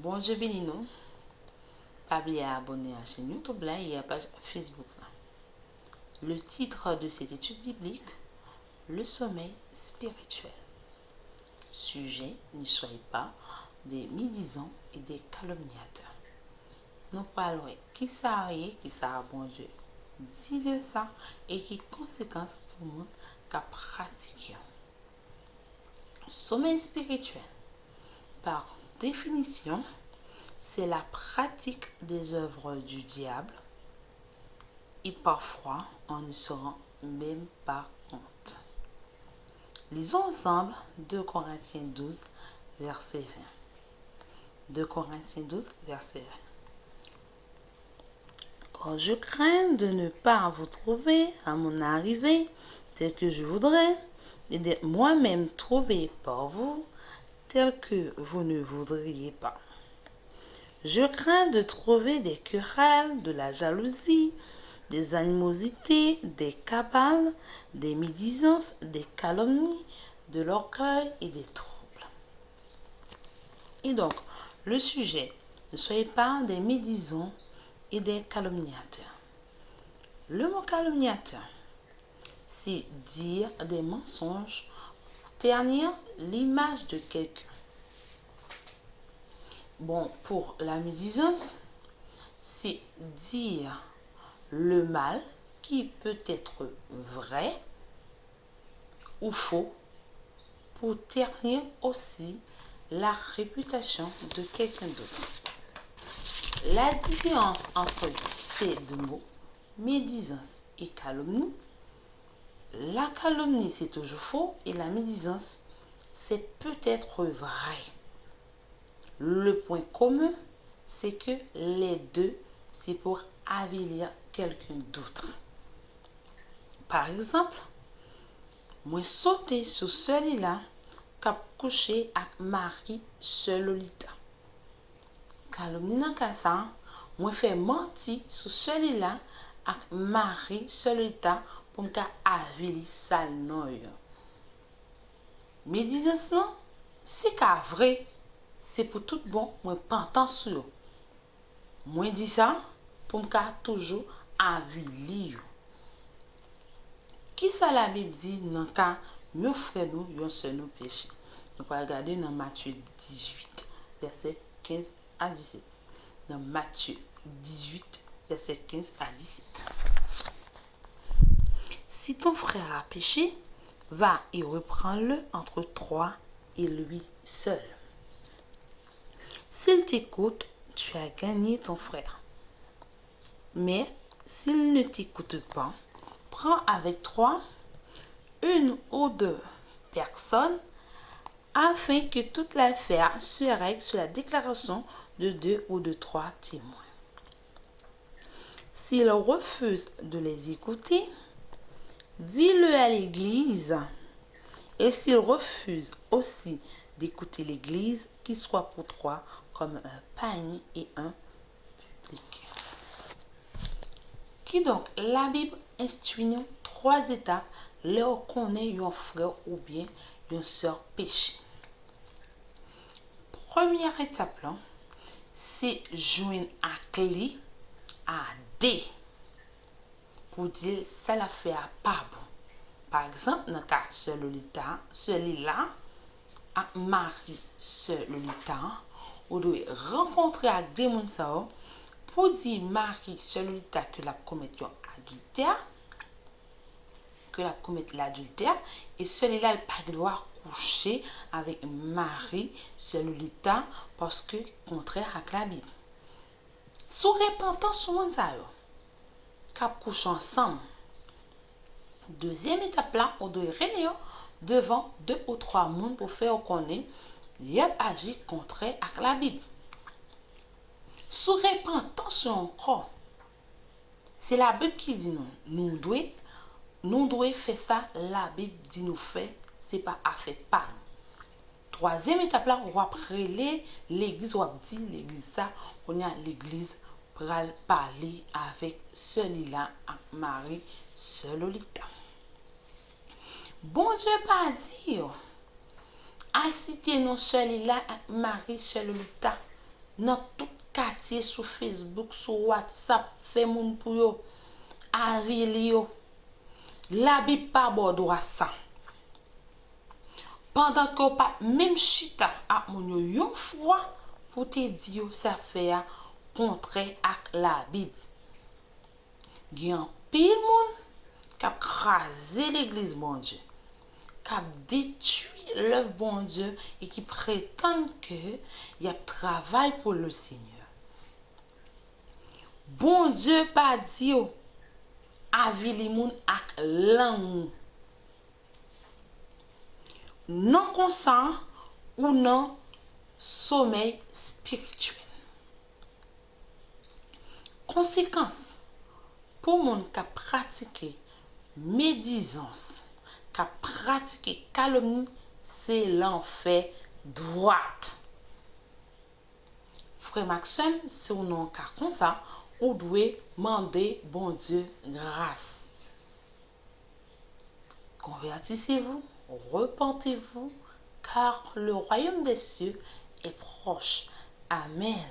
Bonjour béni nous. Pas oublier à abonner à la chaîne YouTube là et à la page Facebook là. Le titre de cette étude biblique, le sommeil spirituel. Sujet, ne soyez pas des médisants et des calomniateurs. Nous parlons qui ça arrive, qui ça a bon Dieu. Dit de ça et qui conséquences pour nous qu'à pratiquer. Sommeil spirituel, par définition, c'est la pratique des œuvres du diable et parfois on ne se rend même pas compte. Lisons ensemble 2 Corinthiens 12, verset 20. 2 Corinthiens 12, verset 20. Quand je crains de ne pas vous trouver à mon arrivée tel que je voudrais, et d'être moi-même trouvé par vous tel que vous ne voudriez pas. Je crains de trouver des querelles, de la jalousie, des animosités, des cabales, des médisances, des calomnies, de l'orgueil et des troubles. Et donc, le sujet, ne soyez pas des médisants et des calomniateurs. Le mot calomniateur, c'est dire des mensonges pour ternir l'image de quelqu'un. Bon, pour la médisance, c'est dire le mal qui peut être vrai ou faux pour ternir aussi la réputation de quelqu'un d'autre. La différence entre ces deux mots, médisance et calomnie, la calomnie c'est toujours faux et la médisance c'est peut-être vrai. Le point commun, c'est que les deux, c'est pour avilir quelqu'un d'autre. Par exemple, moi sauter sur celui-là cap coucher avec Marie Selolita. Calomnie dans cas ça, moi fait mentir sur celui-là avec Marie Selolita pour me avilir ça non. Mais disons ça, c'est qu'à vrai. C'est pour tout bon, moi pantan sur. Moi dis ça pour me toujours avilir. Qui ça la Bible dit dans cas mieux frère nous yon seul nous péché. On va regarder dans Matthieu 18 verset 15 à 17. Dans Matthieu 18 verset 15 à 17. Si ton frère a péché, va et reprends-le entre toi et lui seul. S'il t'écoute, tu as gagné ton frère. Mais s'il ne t'écoute pas, prends avec toi une ou deux personnes afin que toute l'affaire se règle sur la déclaration de 2 ou de 3 témoins. S'il refuse de les écouter, dis-le à l'église. Et s'il refuse aussi d'écouter l'église, qu'il soit pour toi comme un panier et un public. Qui donc, la Bible instruit nous 3 étapes là qu'on est un frère ou bien une sœur péché. Première étape là, c'est joindre à clé à D pour dire ça la fait à pas bon. Par exemple, dans le cas celui-là, à Marie Selolita, on doit rencontrer avec des gens pour dire Marie Selolita que la commettre l'adultère et celui-là il pas doit coucher avec Marie Selolita parce que contraire à la Bible. Sous repentance sur ça cap couche ensemble. Deuxième étape là, on doit réunir devant 2 ou 3 personnes pour faire connaître y a agi contraire à la Bible. Sous repentance encore, c'est la Bible qui dit nous devons faire ça, la Bible dit nous faire, c'est pas à faire pas. Troisième étape là, on va prêler l'église, on va dire l'église ça, on a l'église pour parler avec celui-là, Marie Selolita. Bon Dieu pas dire, à citer non celui-là, Marie Selolita, dans tout quartier sur Facebook, sur WhatsApp, fait moun pour yo, avili yo. La Bible pas bon droit ça. Pendant que pas même chita à moun yo yon fois pour te dire ça fait contraire avec la Bible. Gen pile moun k'ap krasé l'église bon Dieu, k'ap détruit l'œuvre bon Dieu et qui prétend que y a travail pour le Seigneur. Bon Dieu pas dit avili moun ak lan non consent ou non sommeil spirituel. Conséquence, pour moun qui pratique médisance, qui pratique calomnie, c'est l'enfer droite. Frère Maxime, si on n'a qu'à comme ça, on doit demander bon Dieu grâce. Convertissez-vous, repentez-vous, car le royaume des cieux est proche. Amen.